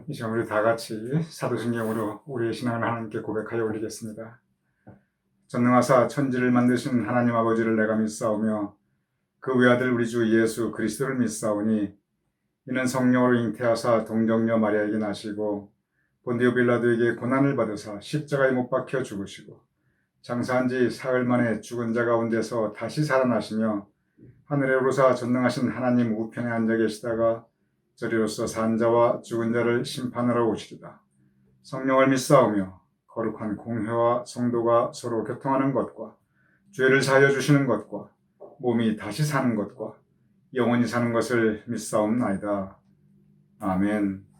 이제 우리 다 같이 사도신경으로 우리의 신앙을 하나님께 고백하여 올리겠습니다. 전능하사 천지를 만드신 하나님 아버지를 내가 믿사오며 그 외아들 우리 주 예수 그리스도를 믿사오니 이는 성령으로 잉태하사 동정녀 마리아에게 나시고 본디오 빌라도에게 고난을 받으사 십자가에 못 박혀 죽으시고 장사한 지 사흘 만에 죽은 자 가운데서 다시 살아나시며 하늘에 오르사 전능하신 하나님 우편에 앉아 계시다가 저리로서 산 자와 죽은 자를 심판하러 오시리다. 성령을 믿사오며 거룩한 공회와 성도가 서로 교통하는 것과 죄를 사하여 주시는 것과 몸이 다시 사는 것과 영원히 사는 것을 믿사옵나이다. 아멘.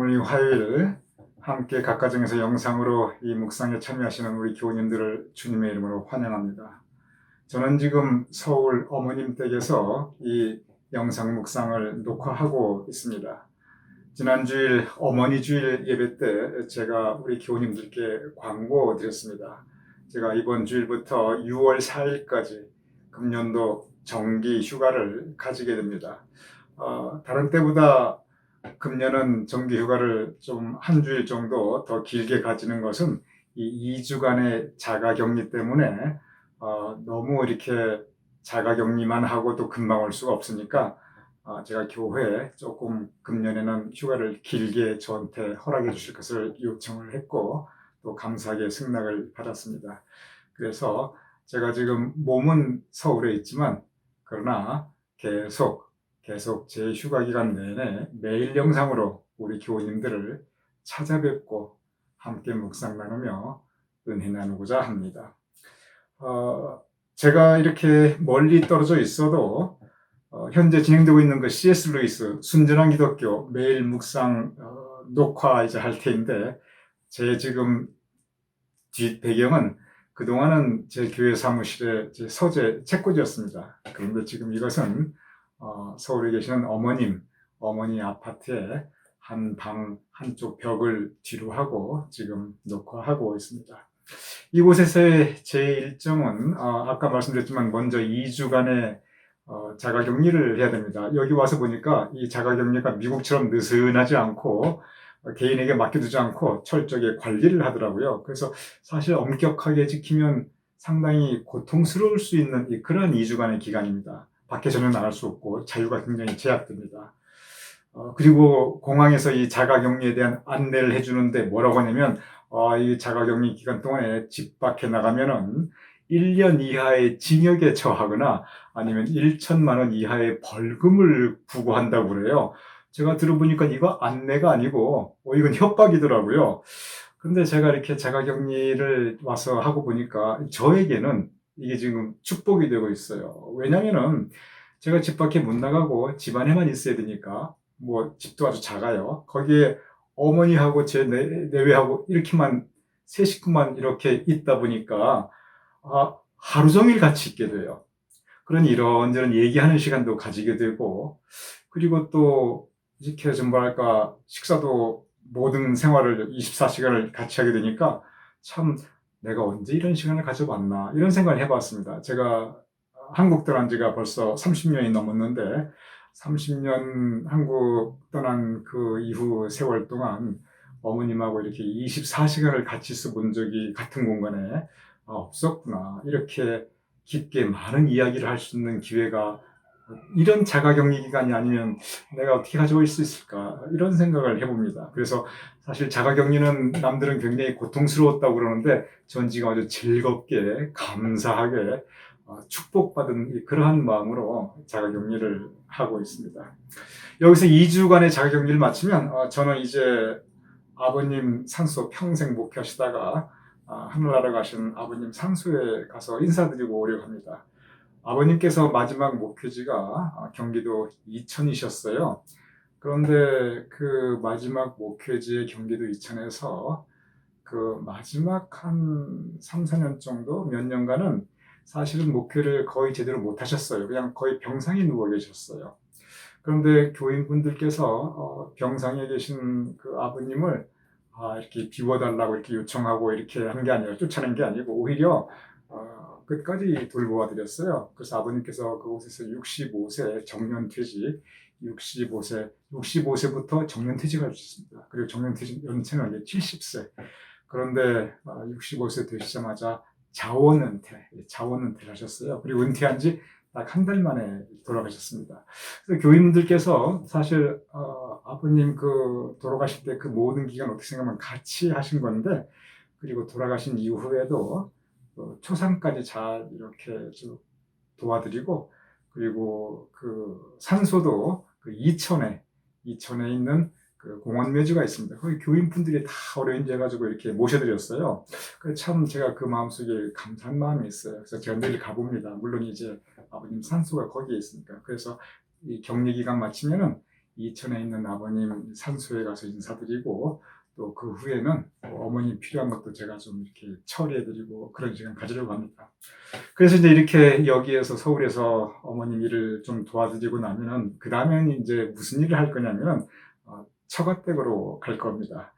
오늘 화요일 함께 각 가정에서 영상으로 이 묵상에 참여하시는 우리 교우님들을 주님의 이름으로 환영합니다. 저는 지금 서울 어머님 댁에서 이 영상 묵상을 녹화하고 있습니다. 지난 주일 어머니 주일 예배 때 제가 우리 교우님들께 광고 드렸습니다. 제가 이번 주일부터 6월 4일까지 금년도 정기 휴가를 가지게 됩니다. 다른 때보다 금년은 정기 휴가를 좀 한 주일 정도 더 길게 가지는 것은 이 2주간의 자가격리 때문에 너무 이렇게 자가격리만 하고 또 금방 올 수가 없으니까 제가 교회에 조금 금년에는 휴가를 길게 저한테 허락해 주실 것을 요청을 했고 또 감사하게 승낙을 받았습니다. 그래서 제가 지금 몸은 서울에 있지만 그러나 계속 제 휴가 기간 내내 매일 영상으로 우리 교우님들을 찾아뵙고 함께 묵상 나누며 은혜 나누고자 합니다. 제가 이렇게 멀리 떨어져 있어도 현재 진행되고 있는 그 C.S. 루이스 순전한 기독교 매일 묵상 녹화 이제 할 테인데 제 지금 뒷 배경은 그동안은 제 교회 사무실의 제 서재 책꽂이였습니다. 그런데 지금 이것은 서울에 계시는 어머니 아파트에 한 방 한쪽 벽을 뒤로 하고 지금 녹화하고 있습니다. 이곳에서의 제 일정은 아까 말씀드렸지만 먼저 2주간의 자가격리를 해야 됩니다. 여기 와서 보니까 이 자가격리가 미국처럼 느슨하지 않고 개인에게 맡겨두지 않고 철저하게 관리를 하더라고요. 그래서 사실 엄격하게 지키면 상당히 고통스러울 수 있는 그런 2주간의 기간입니다. 밖에 전혀 나갈 수 없고 자유가 굉장히 제약됩니다. 그리고 공항에서 이 자가격리에 대한 안내를 해주는데 뭐라고 하냐면 이 자가격리 기간 동안에 집 밖에 나가면은 1년 이하의 징역에 처하거나 아니면 1천만 원 이하의 벌금을 부과한다고 그래요. 제가 들어보니까 이거 안내가 아니고 이건 협박이더라고요. 근데 제가 이렇게 자가격리를 와서 하고 보니까 저에게는 이게 지금 축복이 되고 있어요. 왜냐면은 제가 집 밖에 못 나가고 집안에만 있어야 되니까 뭐 집도 아주 작아요. 거기에 어머니하고 제 내외하고 이렇게만 세 식구만 이렇게 있다 보니까 하루 종일 같이 있게 돼요. 그러니 이런저런 얘기하는 시간도 가지게 되고 그리고 또 이렇게 좀 뭐랄까 식사도 모든 생활을 24시간을 같이 하게 되니까 참 내가 언제 이런 시간을 가져봤나 이런 생각을 해봤습니다. 제가 한국 떠난 지가 벌써 30년이 넘었는데 30년 한국 떠난 그 이후 세월 동안 어머님하고 이렇게 24시간을 같이 있어본 적이 같은 공간에 없었구나. 이렇게 깊게 많은 이야기를 할 수 있는 기회가 이런 자가격리 기간이 아니면 내가 어떻게 가져올 수 있을까 이런 생각을 해봅니다. 그래서 사실 자가격리는 남들은 굉장히 고통스러웠다고 그러는데 전 지금 아주 즐겁게 감사하게 축복받은 그러한 마음으로 자가격리를 하고 있습니다. 여기서 2주간의 자가격리를 마치면 저는 이제 아버님 산소 평생 목회하시다가 하늘나라 가신 아버님 산소에 가서 인사드리고 오려고 합니다. 아버님께서 마지막 목회지가 경기도 이천이셨어요. 그런데 그 마지막 목회지의 경기도 이천에서 그 마지막 한 3, 4년 정도 몇 년간은 사실은 목회를 거의 제대로 못 하셨어요. 그냥 거의 병상에 누워 계셨어요. 그런데 교인분들께서 병상에 계신 그 아버님을 이렇게 비워달라고 이렇게 요청하고 이렇게 한 게 아니라 쫓아낸 게 아니고 오히려 끝까지 돌보아 드렸어요. 그래서 아버님께서 그곳에서 65세 정년퇴직, 65세부터 정년퇴직을 하셨습니다. 그리고 정년퇴직 연체는 70세. 그런데 65세 되시자마자 자원은퇴를 하셨어요. 그리고 은퇴한 지 딱 한 달 만에 돌아가셨습니다. 그래서 교인분들께서 사실 아버님 그 돌아가실 때 그 모든 기간 어떻게 생각하면 같이 하신 건데 그리고 돌아가신 이후에도 초상까지 잘 이렇게 좀 도와드리고 그리고 그 산소도 그 이천에 있는 그 공원 묘지가 있습니다. 거기 교인분들이 다 어레인지 해가지고 이렇게 모셔드렸어요. 참 제가 그 마음속에 감사한 마음이 있어요. 그래서 제가 늘 가봅니다. 물론 이제 아버님 산소가 거기에 있으니까. 그래서 이 격리 기간 마치면은 이천에 있는 아버님 산소에 가서 인사드리고 또 그 후에는 어머니 필요한 것도 제가 좀 이렇게 처리해드리고 그런 시간 가지려고 합니다. 그래서 이제 이렇게 여기에서 서울에서 어머님 일을 좀 도와드리고 나면은 그 다음엔 이제 무슨 일을 할 거냐면 처가댁으로 갈 겁니다.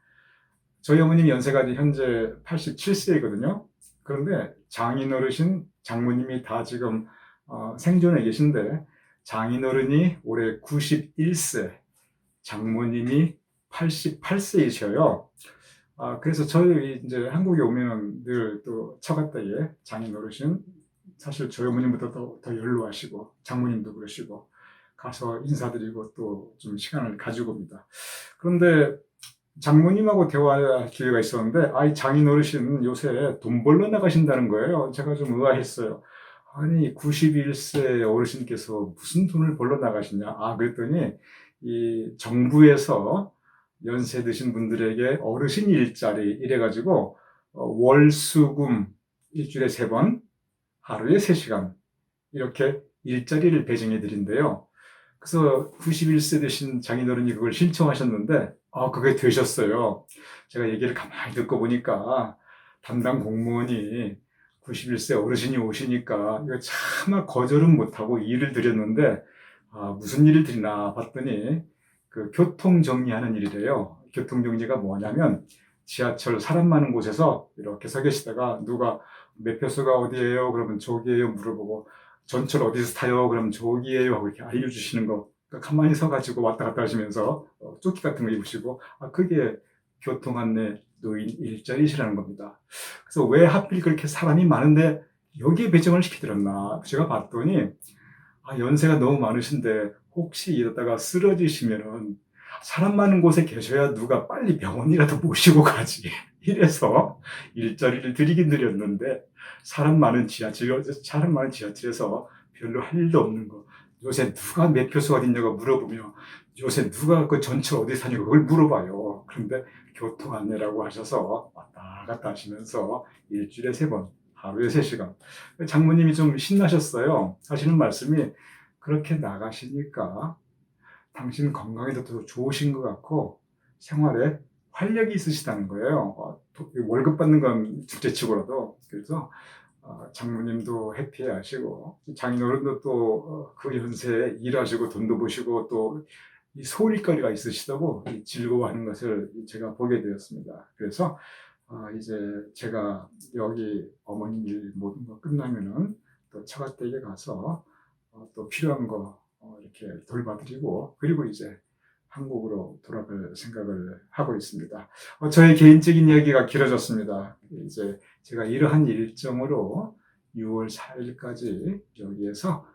저희 어머님 연세가 현재 87세이거든요. 그런데 장인어르신, 장모님이 다 지금 생존해 계신데 장인어른이 올해 91세, 장모님이 88세이셔요. 그래서 저희 이제 한국에 오면은 늘 또 처가댁에 장인어르신, 사실 저희 어머님보다 더 연로하시고 장모님도 그러시고 가서 인사드리고 또 좀 시간을 가지고 옵니다. 그런데 장모님하고 대화할 기회가 있었는데, 이 장인어르신 요새 돈 벌러 나가신다는 거예요. 제가 좀 의아했어요. 아니, 91세 어르신께서 무슨 돈을 벌러 나가시냐? 그랬더니, 이 정부에서 연세 드신 분들에게 어르신 일자리 이래가지고, 월수금 일주일에 3번, 하루에 3시간, 이렇게 일자리를 배정해 드린대요. 그래서 91세 되신 장인어른이 그걸 신청하셨는데, 그게 되셨어요. 제가 얘기를 가만히 듣고 보니까 담당 공무원이 91세 어르신이 오시니까 이거 차마 거절은 못하고 일을 드렸는데, 무슨 일을 드리나 봤더니 그 교통 정리하는 일이래요. 교통 정리가 뭐냐면 지하철 사람 많은 곳에서 이렇게 서 계시다가 누가 매표소가 어디예요? 그러면 저기예요 물어보고, 전철 어디서 타요? 그럼 저기예요 하고 이렇게 알려주시는 거. 그러니까 가만히 서가지고 왔다 갔다 하시면서 조끼 같은 거 입으시고, 그게 교통안내 노인 일자리시라는 겁니다. 그래서 왜 하필 그렇게 사람이 많은데 여기에 배정을 시켜드렸나 제가 봤더니, 연세가 너무 많으신데 혹시 이러다가 쓰러지시면은 사람 많은 곳에 계셔야 누가 빨리 병원이라도 모시고 가지. 이래서 일자리를 드리긴 드렸는데, 사람 많은 지하철에서 별로 할 일도 없는 거. 요새 누가 매표소 어딨냐고 물어보며, 요새 누가 그 전철 어디 사냐고 그걸 물어봐요. 그런데 교통 안내라고 하셔서 왔다 갔다 하시면서 일주일에 3번, 하루에 3시간. 장모님이 좀 신나셨어요. 하시는 말씀이, 그렇게 나가시니까 당신 건강에도 더 좋으신 것 같고 생활에 활력이 있으시다는 거예요. 월급 받는 건 둘째치고라도. 그래서 장모님도 해피하시고 장인어른도 또 그 연세에 일하시고 돈도 버시고 또 이 소일거리가 있으시다고 즐거워하는 것을 제가 보게 되었습니다. 그래서 이제 제가 여기 어머니 일 모든 거 끝나면은 또 처가댁에 가서 또 필요한 거 이렇게 돌봐드리고, 그리고 이제 한국으로 돌아갈 생각을 하고 있습니다. 저의 개인적인 이야기가 길어졌습니다. 이제 제가 이러한 일정으로 6월 4일까지 여기에서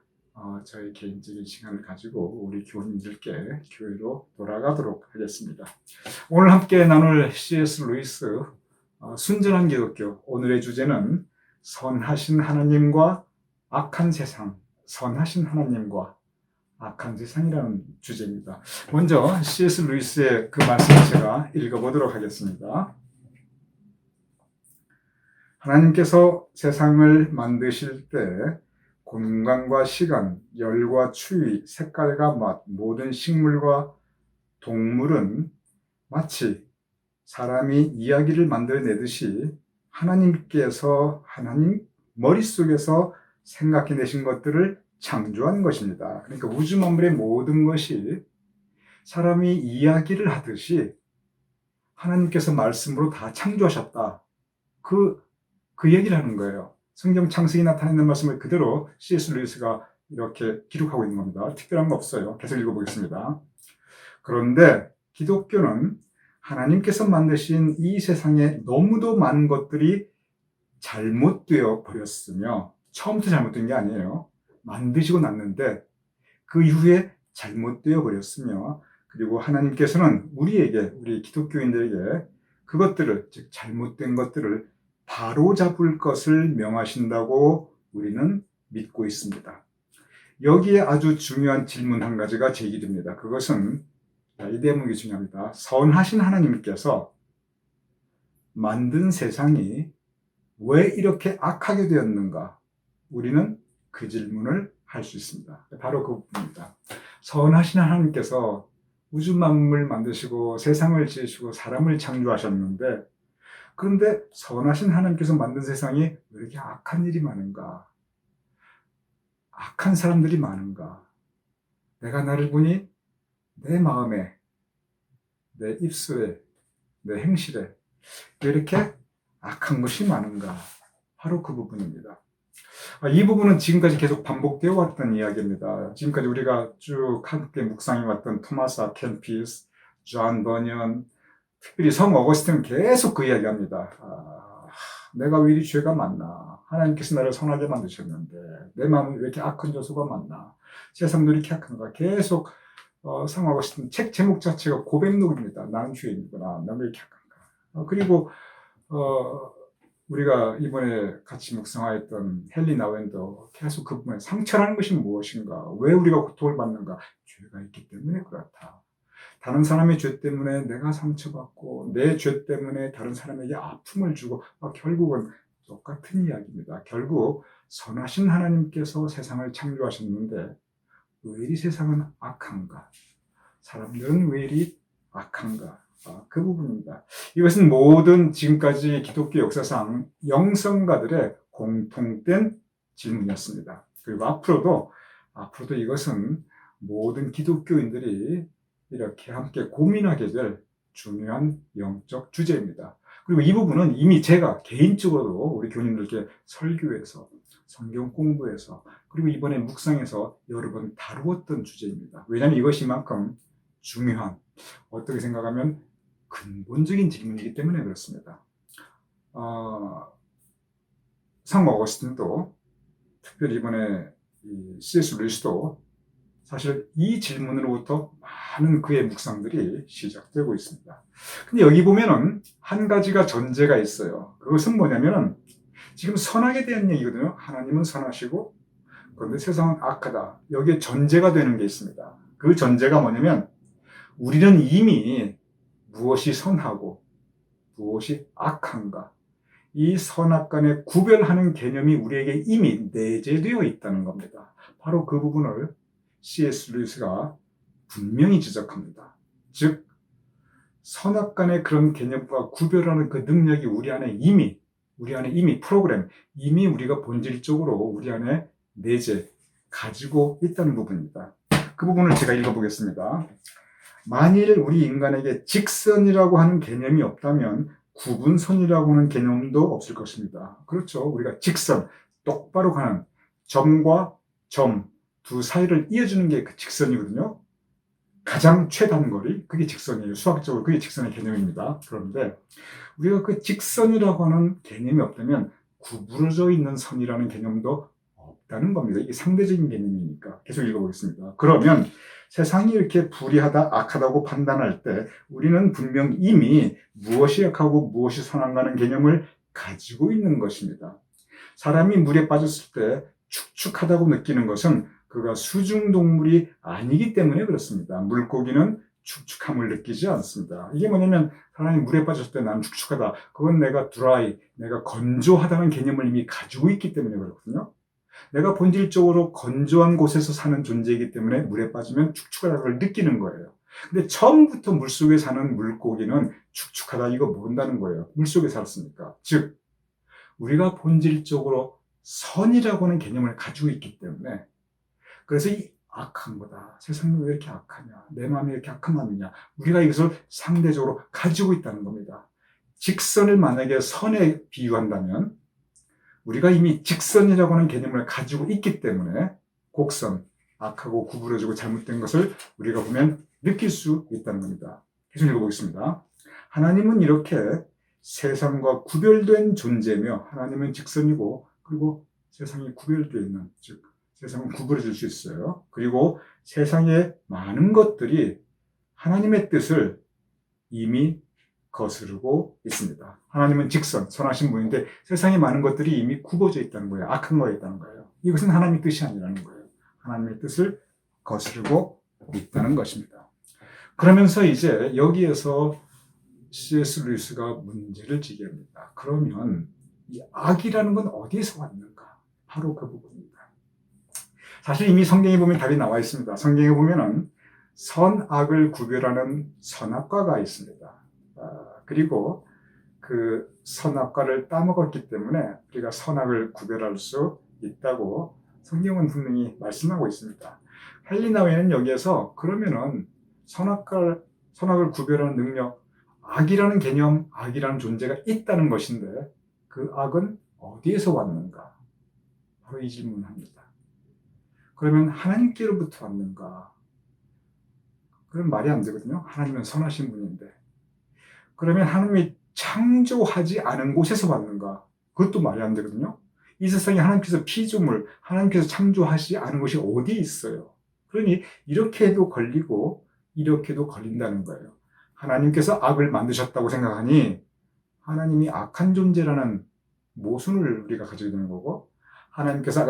저의 개인적인 시간을 가지고 우리 교우님들께 교회로 돌아가도록 하겠습니다. 오늘 함께 나눌 C.S. 루이스 순전한 기독교, 오늘의 주제는 선하신 하나님과 악한 세상, 선하신 하나님과 악한 세상이라는 주제입니다. 먼저 C.S. 루이스의 그 말씀을 제가 읽어보도록 하겠습니다. 하나님께서 세상을 만드실 때 공간과 시간, 열과 추위, 색깔과 맛, 모든 식물과 동물은 마치 사람이 이야기를 만들어내듯이 하나님께서 하나님 머릿속에서 생각해내신 것들을 창조한 것입니다. 그러니까 우주 만물의 모든 것이 사람이 이야기를 하듯이 하나님께서 말씀으로 다 창조하셨다. 그 얘기를 하는 거예요. 성경 창세기 나타내는 말씀을 그대로 C.S. 루이스가 이렇게 기록하고 있는 겁니다. 특별한 거 없어요. 계속 읽어보겠습니다. 그런데 기독교는 하나님께서 만드신 이 세상에 너무도 많은 것들이 잘못되어 버렸으며, 처음부터 잘못된 게 아니에요. 만드시고 났는데 그 이후에 잘못되어 버렸으며, 그리고 하나님께서는 우리 기독교인들에게 그것들을, 즉 잘못된 것들을 바로잡을 것을 명하신다고 우리는 믿고 있습니다. 여기에 아주 중요한 질문 한 가지가 제기됩니다. 그것은, 이 대목이 중요합니다. 선하신 하나님께서 만든 세상이 왜 이렇게 악하게 되었는가? 우리는 그 질문을 할 수 있습니다. 바로 그 부분입니다. 선하신 하나님께서 우주 만물을 만드시고 세상을 지으시고 사람을 창조하셨는데, 그런데 선하신 하나님께서 만든 세상이 왜 이렇게 악한 일이 많은가? 악한 사람들이 많은가? 내가 나를 보니 내 마음에, 내 입술에, 내 행실에 왜 이렇게 악한 것이 많은가? 바로 그 부분입니다. 이 부분은 지금까지 계속 반복되어 왔던 이야기입니다. 지금까지 우리가 쭉 함께 묵상해 왔던 토마스 아 캠피스, 존 버년, 특별히 성 어거스틴은 계속 그 이야기합니다. 내가 왜 이리 죄가 많나? 하나님께서 나를 선하게 만드셨는데 내 마음은 왜 이렇게 악한 요소가 많나? 세상도 이렇게 악한가? 계속 성 어거스틴 책 제목 자체가 고백록입니다. 나는 죄인이구나. 나는 왜 이렇게 악한가? 그리고 우리가 이번에 같이 묵상하였던 헨리 나웬도 계속 그 부분에 상처라는 것이 무엇인가? 왜 우리가 고통을 받는가? 죄가 있기 때문에 그렇다. 다른 사람의 죄 때문에 내가 상처받고 내 죄 때문에 다른 사람에게 아픔을 주고 결국은 똑같은 이야기입니다. 결국 선하신 하나님께서 세상을 창조하셨는데 왜 이리 세상은 악한가? 사람들은 왜 이리 악한가? 그 부분입니다. 이것은 모든 지금까지 기독교 역사상 영성가들의 공통된 질문이었습니다. 그리고 앞으로도 이것은 모든 기독교인들이 이렇게 함께 고민하게 될 중요한 영적 주제입니다. 그리고 이 부분은 이미 제가 개인적으로도 우리 교인들께 설교에서, 성경 공부에서, 그리고 이번에 묵상에서 여러 번 다루었던 주제입니다. 왜냐하면 이것이 이만큼 중요한, 어떻게 생각하면 근본적인 질문이기 때문에 그렇습니다. 성 어거스틴도, 특별히 이번에 C.S. 루이스도 사실 이 질문으로부터 많은 그의 묵상들이 시작되고 있습니다. 근데 여기 보면은 한 가지가 전제가 있어요. 그것은 뭐냐면은 지금 선하게 대한 얘기거든요. 하나님은 선하시고 그런데 세상은 악하다. 여기에 전제가 되는 게 있습니다. 그 전제가 뭐냐면 우리는 이미 무엇이 선하고 무엇이 악한가, 이 선악간에 구별하는 개념이 우리에게 이미 내재되어 있다는 겁니다. 바로 그 부분을 C.S. 루이스가 분명히 지적합니다. 즉 선악간의 그런 개념과 구별하는 그 능력이 우리 안에 이미 프로그램, 이미 우리가 본질적으로 우리 안에 내재 가지고 있다는 부분입니다. 그 부분을 제가 읽어보겠습니다. 만일 우리 인간에게 직선이라고 하는 개념이 없다면 구분선이라고 하는 개념도 없을 것입니다. 그렇죠. 우리가 직선, 똑바로 가는 점과 점 두 사이를 이어주는 게 그 직선이거든요. 가장 최단거리, 그게 직선이에요. 수학적으로 그게 직선의 개념입니다. 그런데 우리가 그 직선이라고 하는 개념이 없다면 구부러져 있는 선이라는 개념도 없다는 겁니다. 이게 상대적인 개념이니까. 계속 읽어보겠습니다. 그러면 세상이 이렇게 불의하다, 악하다고 판단할 때 우리는 분명 이미 무엇이 악하고 무엇이 선한가는 개념을 가지고 있는 것입니다. 사람이 물에 빠졌을 때 축축하다고 느끼는 것은 그가 수중동물이 아니기 때문에 그렇습니다. 물고기는 축축함을 느끼지 않습니다. 이게 뭐냐면 사람이 물에 빠졌을 때 나는 축축하다. 그건 내가 드라이, 내가 건조하다는 개념을 이미 가지고 있기 때문에 그렇거든요. 내가 본질적으로 건조한 곳에서 사는 존재이기 때문에 물에 빠지면 축축하다는 걸 느끼는 거예요. 근데 처음부터 물속에 사는 물고기는 축축하다 이거 모른다는 거예요. 물속에 살았으니까. 즉 우리가 본질적으로 선이라고 하는 개념을 가지고 있기 때문에, 그래서 이 악한 거다. 세상이 왜 이렇게 악하냐. 내 마음이 이렇게 악한 마음이냐. 우리가 이것을 상대적으로 가지고 있다는 겁니다. 직선을 만약에 선에 비유한다면 우리가 이미 직선이라고 하는 개념을 가지고 있기 때문에 곡선, 악하고 구부러지고 잘못된 것을 우리가 보면 느낄 수 있다는 겁니다. 계속 읽어보겠습니다. 하나님은 이렇게 세상과 구별된 존재며 하나님은 직선이고 그리고 세상이 구별되어 있는, 즉 세상은 구부러질 수 있어요. 그리고 세상의 많은 것들이 하나님의 뜻을 이미 거스르고 있습니다. 하나님은 직선, 선하신 분인데 세상의 많은 것들이 이미 굽어져 있다는 거예요. 악한 거에 있다는 거예요. 이것은 하나님의 뜻이 아니라는 거예요. 하나님의 뜻을 거스르고 있다는 것입니다. 그러면서 이제 여기에서 C.S. 루이스가 문제를 제기합니다. 그러면 이 악이라는 건 어디에서 왔는가? 바로 그 부분입니다. 사실 이미 성경에 보면 답이 나와 있습니다. 성경에 보면은 선악을 구별하는 선악과가 있습니다. 그리고 그 선악과를 따먹었기 때문에 우리가 선악을 구별할 수 있다고 성경은 분명히 말씀하고 있습니다. 헬리나 외에는 여기에서 그러면은 선악을 구별하는 능력, 악이라는 개념, 악이라는 존재가 있다는 것인데 그 악은 어디에서 왔는가? 바로 이 질문을 합니다. 그러면 하나님께로부터 왔는가? 그럼 말이 안 되거든요. 하나님은 선하신 분인데. 그러면 하나님이 창조하지 않은 곳에서 왔는가? 그것도 말이 안 되거든요. 이 세상에 하나님께서 피조물, 하나님께서 창조하지 않은 곳이 어디 있어요? 그러니 이렇게 해도 걸리고 이렇게도 걸린다는 거예요. 하나님께서 악을 만드셨다고 생각하니 하나님이 악한 존재라는 모순을 우리가 가지게 되는 거고, 하나님께서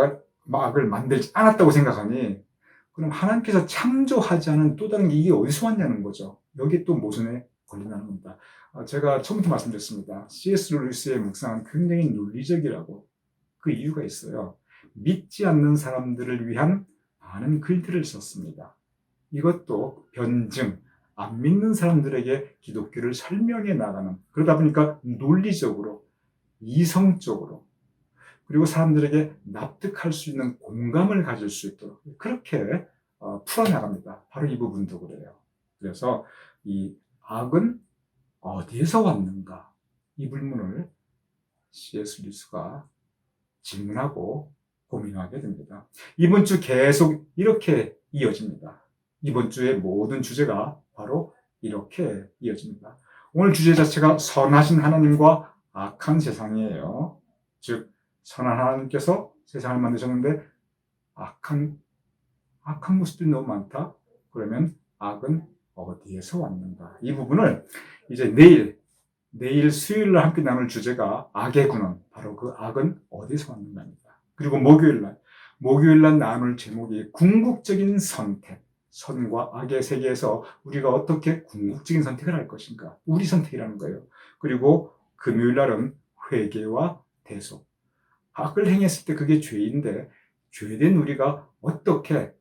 악을 만들지 않았다고 생각하니 그럼 하나님께서 창조하지 않은 또 다른 게 이게 어디서 왔냐는 거죠. 여기 또 모순에 걸린다는 겁니다. 제가 처음부터 말씀드렸습니다. C.S. 루이스의 묵상은 굉장히 논리적이라고. 그 이유가 있어요. 믿지 않는 사람들을 위한 많은 글들을 썼습니다. 이것도 변증, 안 믿는 사람들에게 기독교를 설명해 나가는, 그러다 보니까 논리적으로, 이성적으로, 그리고 사람들에게 납득할 수 있는 공감을 가질 수 있도록 그렇게 풀어나갑니다. 바로 이 부분도 그래요. 그래서 이 악은 어디에서 왔는가? 이 질문을 C.S. 루이스가 질문하고 고민하게 됩니다. 이번 주 계속 이렇게 이어집니다. 이번 주의 모든 주제가 바로 이렇게 이어집니다. 오늘 주제 자체가 선하신 하나님과 악한 세상이에요. 즉 선한 하나님께서 세상을 만드셨는데 악한 모습들이 너무 많다. 그러면 악은 어디에서 왔는가? 이 부분을 이제 내일 수요일날 함께 나눌 주제가 악의 근원, 바로 그 악은 어디서 왔는가입니다. 그리고 목요일날 나눌 제목이 궁극적인 선택, 선과 악의 세계에서 우리가 어떻게 궁극적인 선택을 할 것인가, 우리 선택이라는 거예요. 그리고 금요일날은 회개와 대속, 악을 행했을 때 그게 죄인데 죄된 우리가 어떻게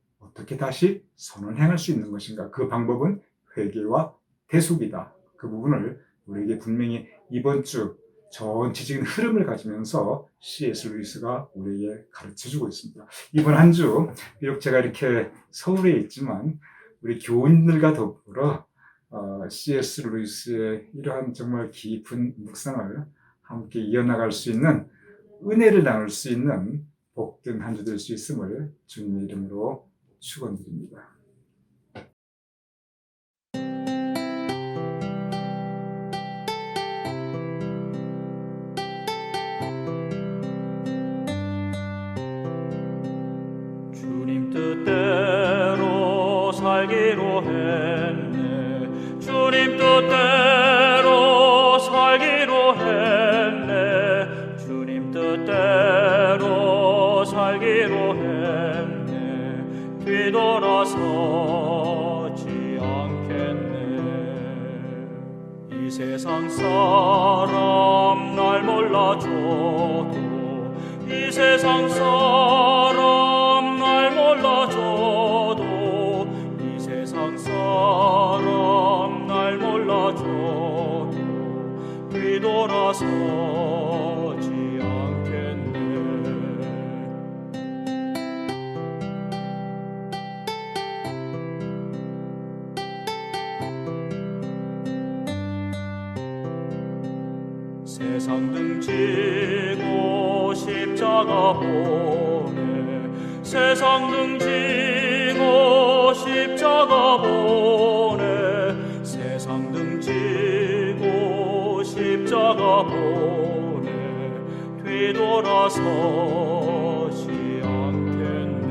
다시 선을 행할 수 있는 것인가, 그 방법은 회개와 대속이다. 그 부분을 우리에게 분명히 이번 주 전체적인 흐름을 가지면서 C.S. 루이스가 우리에게 가르쳐주고 있습니다. 이번 한 주 비록 제가 이렇게 서울에 있지만 우리 교인들과 더불어 C.S. 루이스의 이러한 정말 깊은 묵상을 함께 이어나갈 수 있는, 은혜를 나눌 수 있는 복된 한 주 될 수 있음을 주님의 이름으로 축원드립니다. 주님 뜻대로 살기로 했네. 주님 뜻대로 살기로 했네. 주님 뜻대로 살기로 했네. 뒤돌아서지 않겠네. 이 세상 사람 날 몰라줘도, 이 세상 사람 날 몰라줘도, 이 세상 사람 날 몰라줘도 뒤돌아서지 않겠네. 세상 등지고 십자가 보내, 세상 등지고 십자가 보내, 세상 등지고 십자가 보내, 뒤돌아서지 않겠네.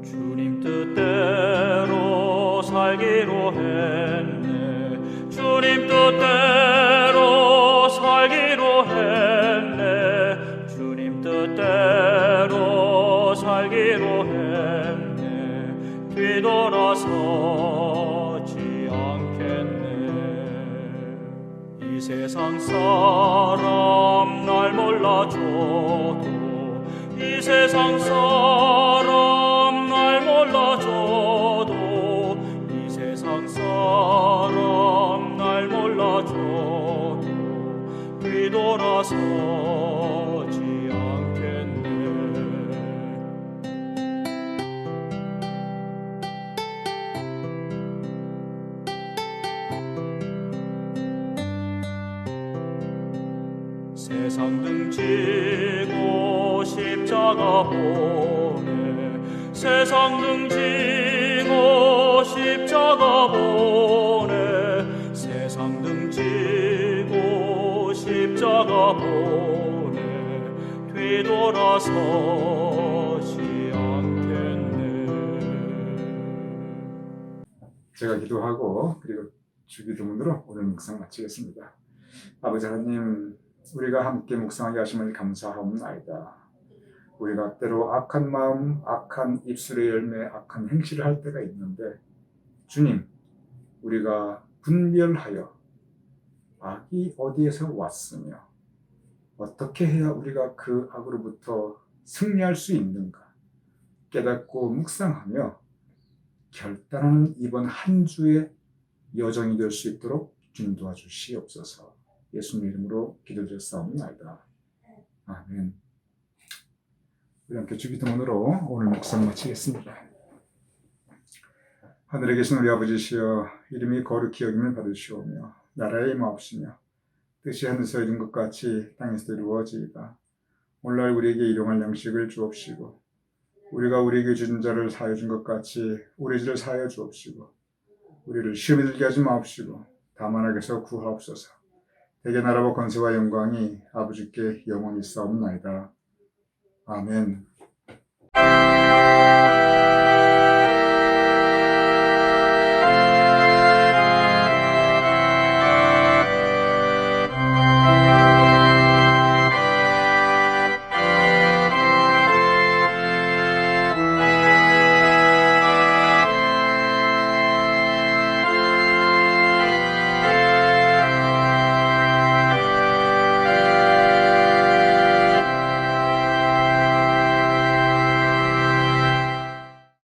주님 뜻대로 살기로 했네. 주님 뜻대로 살기로 했네. 주님 뜻대로 살기로 했네. 뒤돌아서지 않겠네. 세상 사람 날 몰라줘도 이 세상 사람 날 몰라줘도 이 세상 사람 날 몰라줘도 뒤돌아서지 않겠네. 세상 등지고 십자가 보내 세상 등지고 십자가 보내 세상 등지고 십자가 보내 뒤돌아서지 않겠네. 제가 기도하고 그리고 주기도문으로 오늘 묵상 마치겠습니다. 아버지 하나님, 우리가 함께 묵상하게 하심을 감사하옵나이다. 우리가 때로 악한 마음, 악한 입술의 열매, 악한 행실을 할 때가 있는데 주님, 우리가 분별하여 악이 어디에서 왔으며 어떻게 해야 우리가 그 악으로부터 승리할 수 있는가 깨닫고 묵상하며 결단하는 이번 한 주의 여정이 될 수 있도록 주님 도와주시옵소서. 예수님 이름으로 기도드렸사옵나이다. 아멘. 우리 함께 주기도문으로 오늘 묵상 마치겠습니다. 하늘에 계신 우리 아버지시여, 이름이 거룩히 여김을 받으시오며 나라의 임하옵시며 뜻이 하늘에서 이룬 것 같이 땅에서도 이루어지이다. 오늘날 우리에게 일용할 양식을 주옵시고 우리가 우리에게 준 자를 사하여 준 것 같이 우리 죄를 사하여 주옵시고 우리를 시험에 들게 하지 마옵시고 다만 악에서 구하옵소서. 대개 나라와 권세와 영광이 아버지께 영원히 있사옵나이다. 아멘.